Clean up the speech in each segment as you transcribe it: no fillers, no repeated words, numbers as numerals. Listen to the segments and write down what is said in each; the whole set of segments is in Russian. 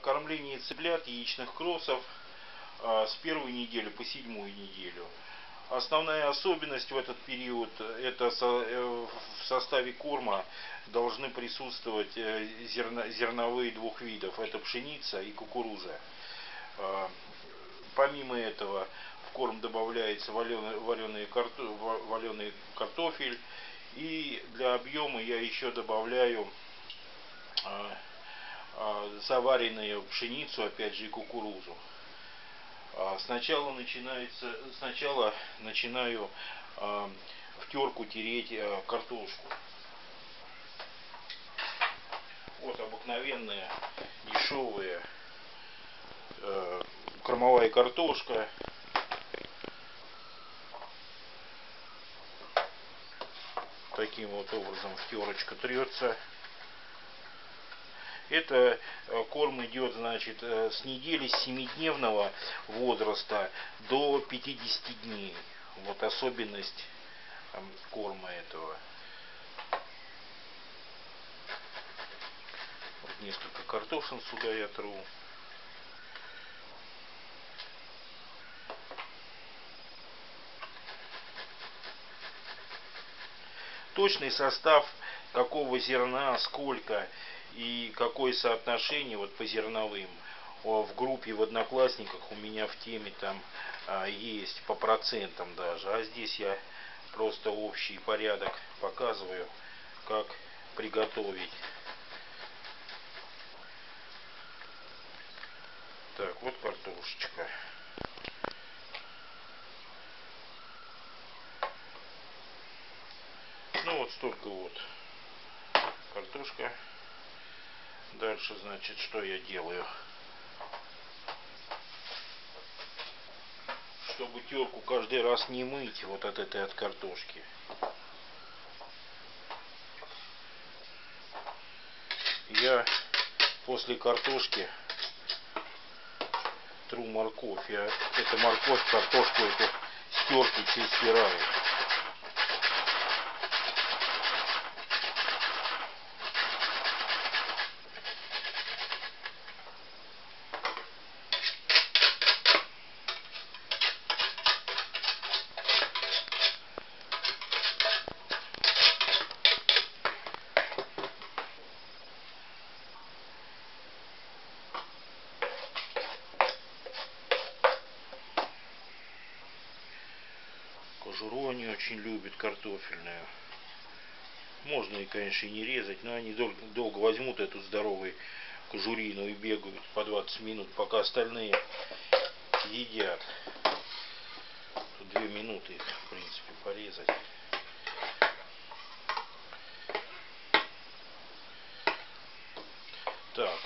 кормление цыплят, яичных кроссов с первой недели по 7-ю неделю. Основная особенность в этот период — это в составе корма должны присутствовать зерновые двух видов. Это пшеница и кукуруза. Помимо этого в корм добавляется вареный картофель. И для объема я еще добавляю заваренную пшеницу, опять же, и кукурузу. Сначала начинаю в терку тереть картошку. Вот обыкновенная дешевая кормовая картошка. Таким вот образом в терочку трется. Это корм идет, значит, с недели, с 7-дневного возраста до 50 дней. Вот особенность корма этого. Вот несколько картошин сюда я тру. Точный состав, какого зерна, сколько и какое соотношение вот по зерновым в группе в Одноклассниках у меня в теме там есть по процентам даже. А здесь я просто общий порядок показываю, как приготовить. Так, вот картошечка. Ну вот столько вот картошка. Дальше, значит, что я делаю? Чтобы терку каждый раз не мыть вот от этой от картошки. Я после картошки тру морковь. Я эту морковь, картошку эту с терки все стираю. Кожуру они очень любят картофельную. Можно и, конечно, и не резать, но они долго возьмут эту здоровую кожурину и бегают по 20 минут, пока остальные едят. Тут 2 минуты их, в принципе, порезать. Так.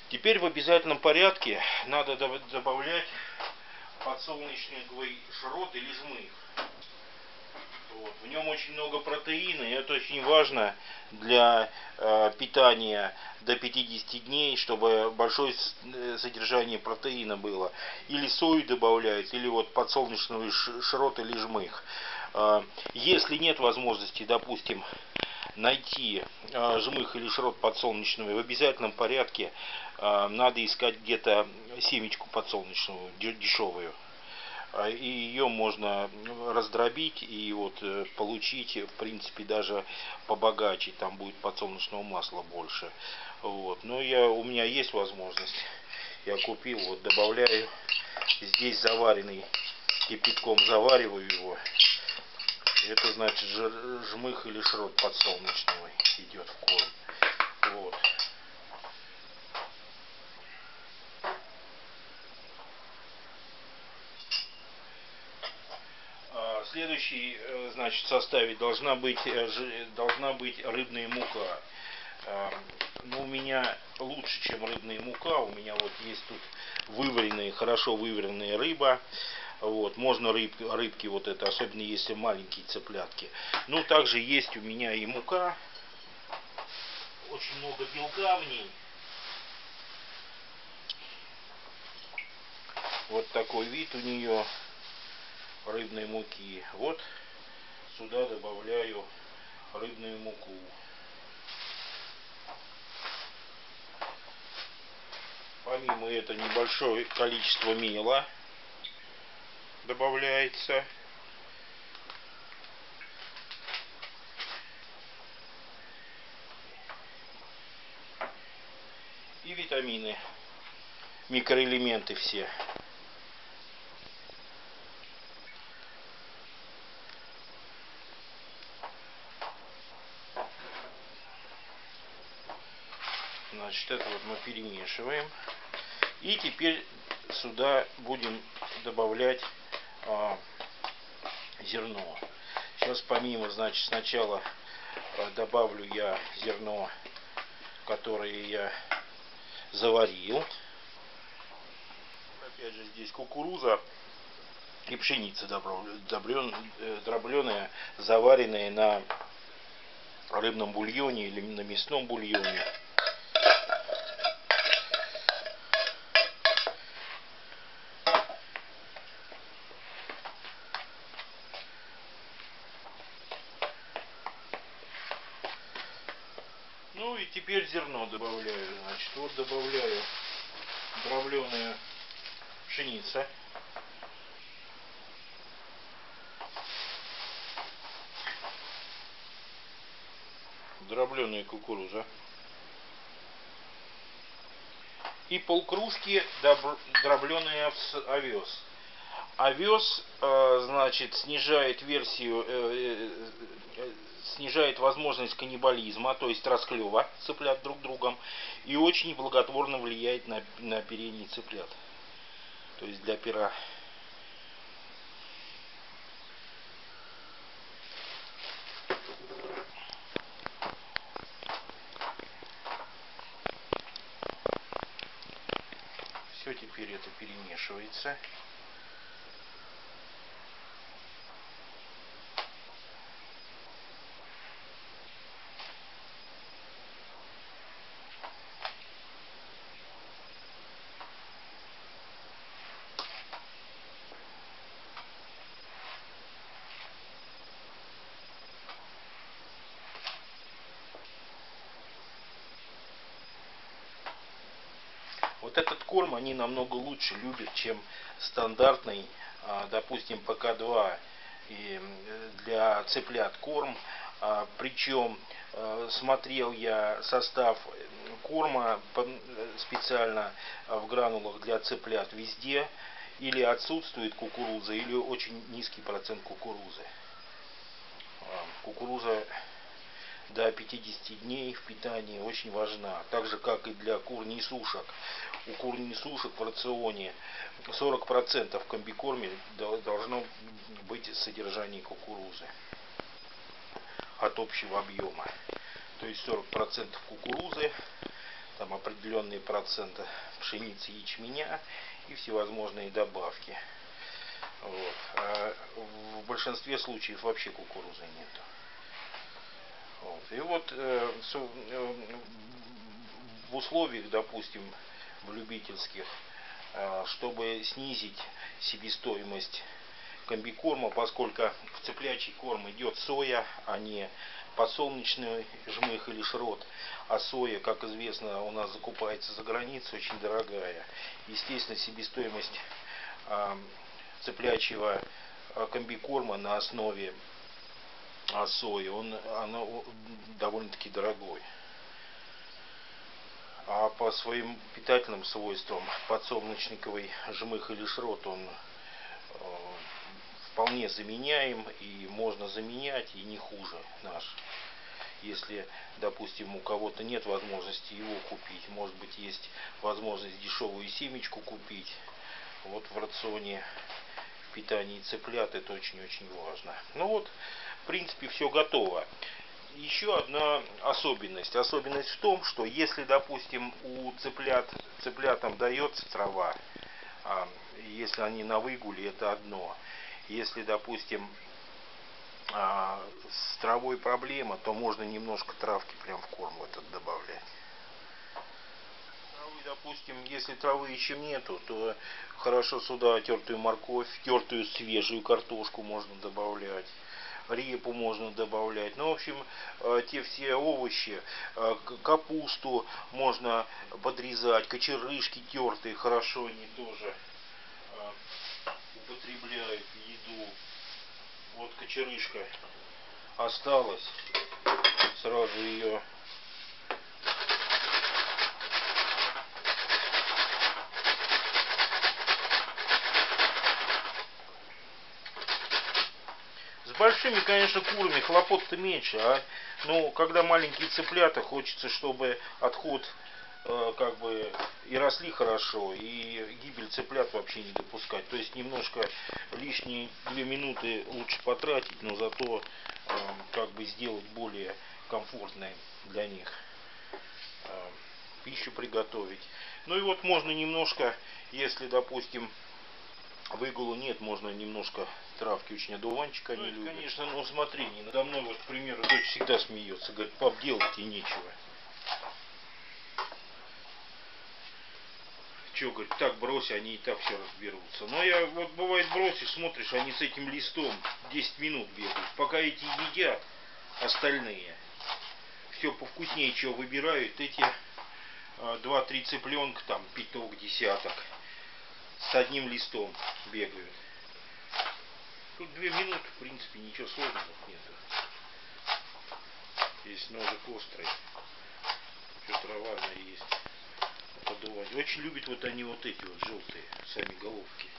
Теперь в обязательном порядке надо добавлять подсолнечный шрот или жмых. Вот. В нем очень много протеина, и это очень важно для питания до 50 дней, чтобы большое содержание протеина было. Или сою добавляют, или вот подсолнечный шрот или жмых. Если нет возможности, допустим, найти жмых или шрот подсолнечного, в обязательном порядке надо искать где-то семечку подсолнечного дешевую. И ее можно раздробить и вот получить, в принципе, даже побогаче. Там будет подсолнечного масла больше. Вот. Но у меня есть возможность. Я купил, вот добавляю. Здесь заваренный, кипятком завариваю его. Это значит жмых или шрот подсолнечного идет в корм. Вот. Следующий, значит, в составе должна быть рыбная мука. Но у меня лучше, чем рыбная мука. У меня вот есть тут вываренная, хорошо вываренная рыба. Вот, можно рыбки вот это, особенно если маленькие цыплятки. Ну, также есть у меня и мука. Очень много белка в ней. Вот такой вид у нее, рыбной муки. Вот сюда добавляю рыбную муку. помимо этого небольшое количество мела добавляется. И витамины, микроэлементы все. Значит, это вот мы перемешиваем. И теперь сюда будем добавлять зерно. Сейчас помимо, значит, сначала добавлю я зерно, которое я заварил. Опять же, здесь кукуруза и пшеница дробленая, заваренная на рыбном бульоне или на мясном бульоне. Ну и теперь зерно добавляю. Значит, вот добавляю дробленая пшеница. Дробленая кукуруза. И полкружки дробленый овес. Овес, значит, снижает снижает возможность каннибализма, то есть расклева цыплят друг другом, и очень благотворно влияет на оперение цыплят, то есть для пера. Все, теперь это перемешивается. Вот этот корм они намного лучше любят, чем стандартный, допустим, ПК-2 и для цыплят корм. Причем смотрел я состав корма специально в гранулах для цыплят везде. Или отсутствует кукуруза, или очень низкий процент кукурузы. Кукуруза до 50 дней в питании очень важна. Так же, как и для кур несушек. У кур несушек в рационе 40% в комбикорме должно быть содержание кукурузы от общего объема. То есть 40% кукурузы, там определенные проценты пшеницы, ячменя и всевозможные добавки. Вот. А в большинстве случаев вообще кукурузы нету. Вот. И вот в условиях, допустим, в любительских, чтобы снизить себестоимость комбикорма, поскольку в цыплячий корм идет соя, а не подсолнечный жмых или шрот, а соя, как известно, у нас закупается за границей, очень дорогая. Естественно, себестоимость цыплячьего комбикорма на основе сои, она довольно-таки дорогой. А по своим питательным свойствам подсолнечниковый жмых или шрот, он вполне заменяем, и можно заменять, и не хуже наш. Если, допустим, у кого-то нет возможности его купить, может быть, есть возможность дешевую семечку купить. Вот в рационе в питании цыплят это очень-очень важно. Ну вот, в принципе, все готово. Еще одна особенность. Особенность в том, что если, допустим, у цыплятам дается трава, если они на выгуле, это одно. Если, допустим, с травой проблема, то можно немножко травки прям в корм в этот добавлять. Травы, допустим, если травы еще нету, то хорошо сюда тертую морковь, тертую свежую картошку можно добавлять. репу можно добавлять. Ну, в общем, те все овощи, капусту можно подрезать, кочерышки тертые, хорошо они тоже употребляют в еду. Вот кочерышка осталась, сразу ее с большими, конечно, курами хлопот-то меньше, а ну, когда маленькие цыплята, хочется, чтобы отход как бы и росли хорошо, и гибель цыплят вообще не допускать. То есть немножко лишние 2 минуты лучше потратить, но зато как бы сделать более комфортной для них пищу приготовить. Ну и вот можно немножко, если, допустим, выгулу нет, можно немножко травки, очень одуванчика не любят. Конечно, но смотри, не надо мной, вот, к примеру, дочь всегда смеется, говорит, пап, делать тебе нечего. Че, говорит, так брось, они и так все разберутся. Но я вот бывает бросишь, смотришь, они с этим листом 10 минут бегают. Пока эти едят, остальные все повкуснее чего выбирают. Эти 2-3 цыпленка, там, пяток, десяток, с одним листом бегают. Тут 2 минуты, в принципе, ничего сложного нету. Здесь ножик острый. Что трава она есть. Подувать. Очень любят вот они вот эти вот желтые, сами головки.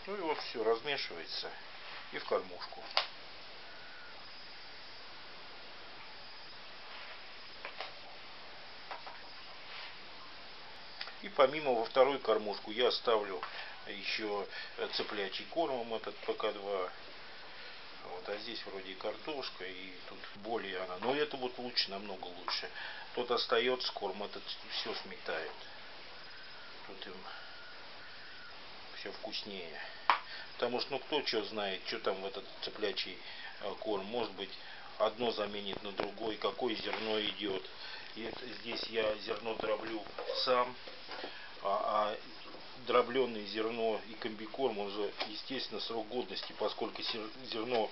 Ну и вот все размешивается и в кормушку. И помимо во вторую кормушку я ставлю еще цыплячий кормом этот ПК-2. Вот, а здесь вроде и картошка, и тут более она. Но это вот лучше, намного лучше. Тот остается корм, этот все сметает. Тут им все вкуснее. Потому что, ну, кто что знает, что там в этот цыплячий корм. Может быть, одно заменит на другой, какое зерно идет. И это, здесь я зерно дроблю сам. А дробленное зерно и комбикорм, он же, естественно, срок годности, поскольку зерно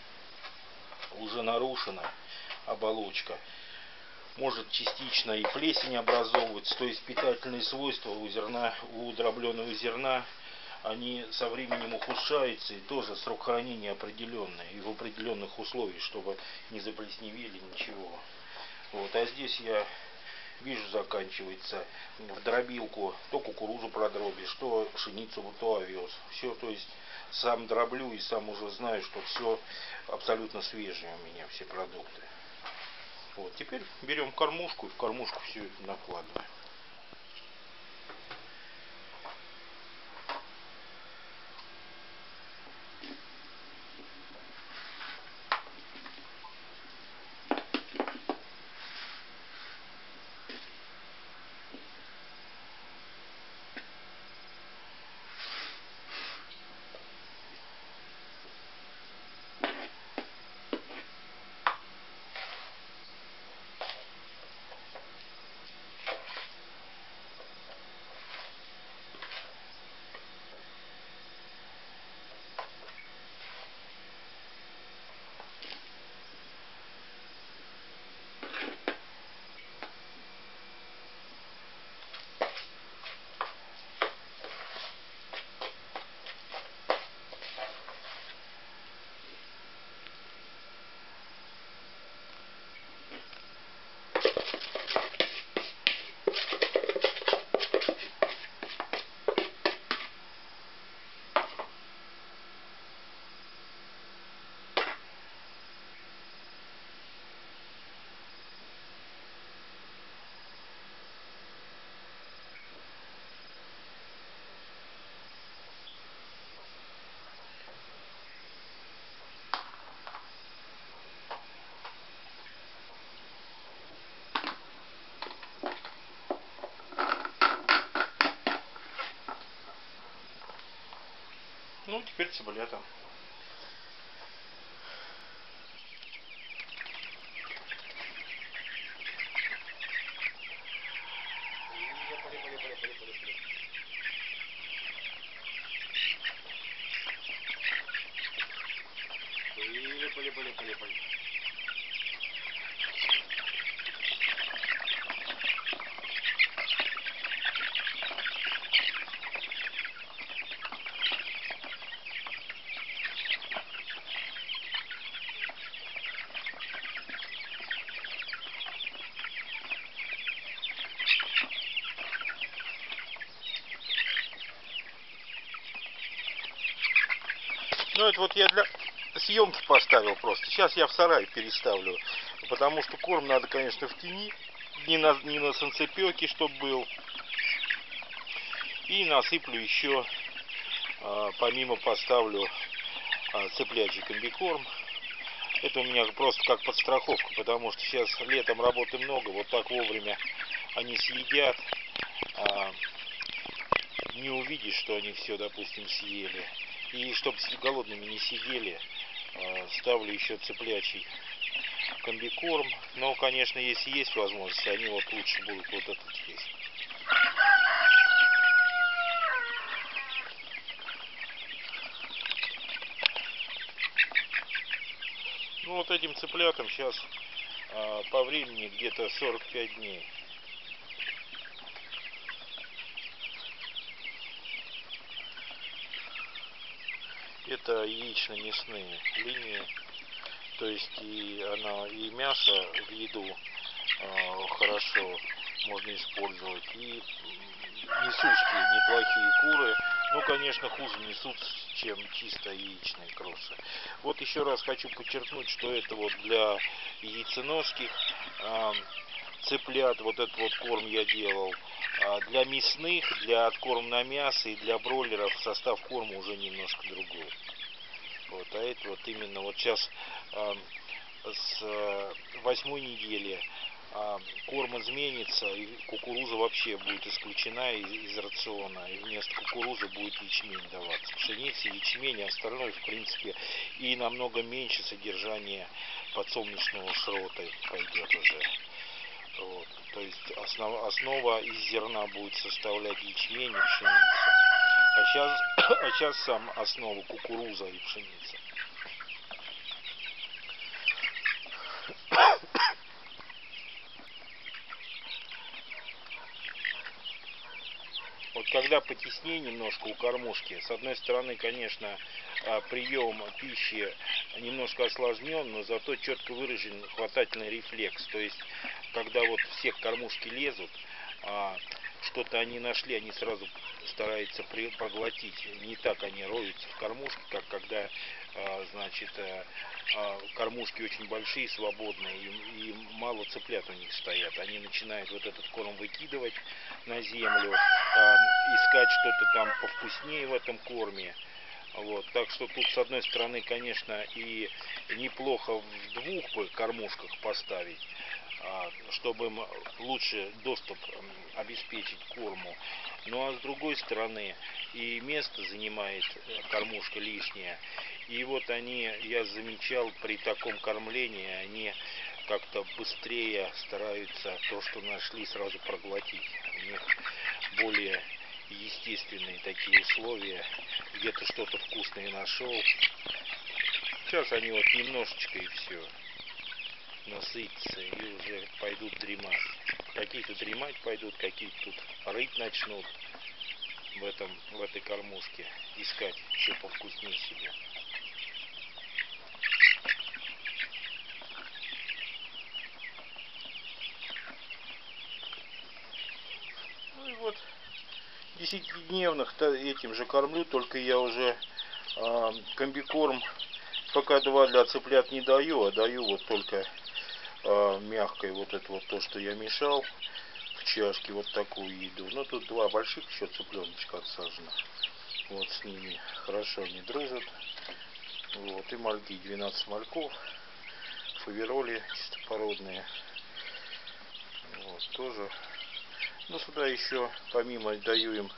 уже нарушена оболочка, может частично и плесень образовываться, то есть питательные свойства у зерна, у дробленого зерна, они со временем ухудшаются, и тоже срок хранения определенный, и в определенных условиях, чтобы не заплесневели ничего. Вот, а здесь я вижу, заканчивается в дробилку, то кукурузу продробишь, то пшеницу, то овес. Все, то есть сам дроблю и сам уже знаю, что все абсолютно свежие у меня, все продукты. Вот, теперь берем кормушку и в кормушку все это накладываем. Ну, теперь цыплята. Поехали. Ну это вот я для съемки поставил просто. Сейчас я в сарай переставлю. Потому что корм надо, конечно, в тени. Не на солнцепеке, чтобы был. И насыплю еще, помимо поставлю цыплячий комбикорм. Это у меня просто как подстраховка, потому что сейчас летом работы много. Вот так вовремя они съедят. Не увидишь, что они все, допустим, съели. И чтобы голодными не сидели, ставлю еще цыплячий комбикорм. Но, конечно, если есть возможность, они вот лучше будут вот этот есть. Ну вот этим цыплятам сейчас по времени где-то 45 дней. Это яично-мясные линии. То есть и мясо в еду хорошо можно использовать. И несушки неплохие куры. Ну, конечно, хуже несут, чем чисто яичные кроссы. Вот еще раз хочу подчеркнуть, что это вот для яйценосских цыплят, вот этот вот корм я делал. Для мясных, для откорм на мясо и для бройлеров состав корма уже немножко другой. Вот, а это вот именно вот сейчас с 8-й недели корм изменится, и кукуруза вообще будет исключена из рациона, и вместо кукурузы будет ячмень даваться. Пшеница, ячмень, а остальное, в принципе, и намного меньше содержание подсолнечного шрота пойдет уже. Вот. То есть основа из зерна будет составлять ячмень и пшеница. А сейчас сам основа кукуруза и пшеница. Вот когда потеснее немножко у кормушки, с одной стороны, конечно, прием пищи немножко осложнен, но зато четко выражен хватательный рефлекс. То есть, когда вот все к кормушке лезут, что-то они нашли, они сразу стараются проглотить. Не так они роются в кормушке, как когда, значит, кормушки очень большие, свободные, и мало цыплят у них стоят. Они начинают вот этот корм выкидывать на землю, искать что-то там повкуснее в этом корме. Вот. Так что тут, с одной стороны, конечно, и неплохо в двух бы кормушках поставить, чтобы им лучше доступ обеспечить к корму. Ну а с другой стороны, и место занимает кормушка лишнее. И вот они, я замечал, при таком кормлении, они как-то быстрее стараются то, что нашли, сразу проглотить. У них более естественные такие условия. Где-то что-то вкусное нашел. Сейчас они вот немножечко и все насытятся и уже пойдут дремать. Какие-то дремать пойдут, какие-то тут рыть начнут в этой кормушке, искать что повкуснее себе. Ну и вот 10-дневных этим же кормлю, только я уже комбикорм ПК-2 для цыплят не даю, а даю вот только мягкой вот это вот то, что я мешал в чашке, вот такую еду. Но тут два больших еще цыпленочка отсажено. Вот с ними хорошо они дружат. Вот, и мальки, 12 мальков, фавероли чистопородные. Вот, тоже. Ну, сюда еще помимо даю им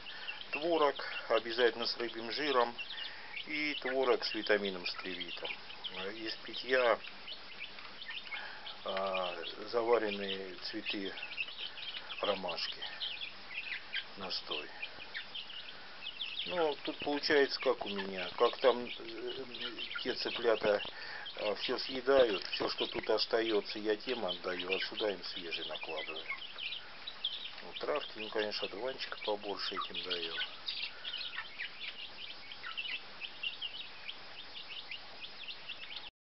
творог, обязательно с рыбьим жиром, и творог с витамином стевитом. Из питья заваренные цветы ромашки, настой. Ну, тут получается как у меня, как там те цыплята все съедают, все, что тут остается, я тем отдаю, а сюда им свежий накладываю. Вот травки, ну, конечно, одуванчика побольше этим даю.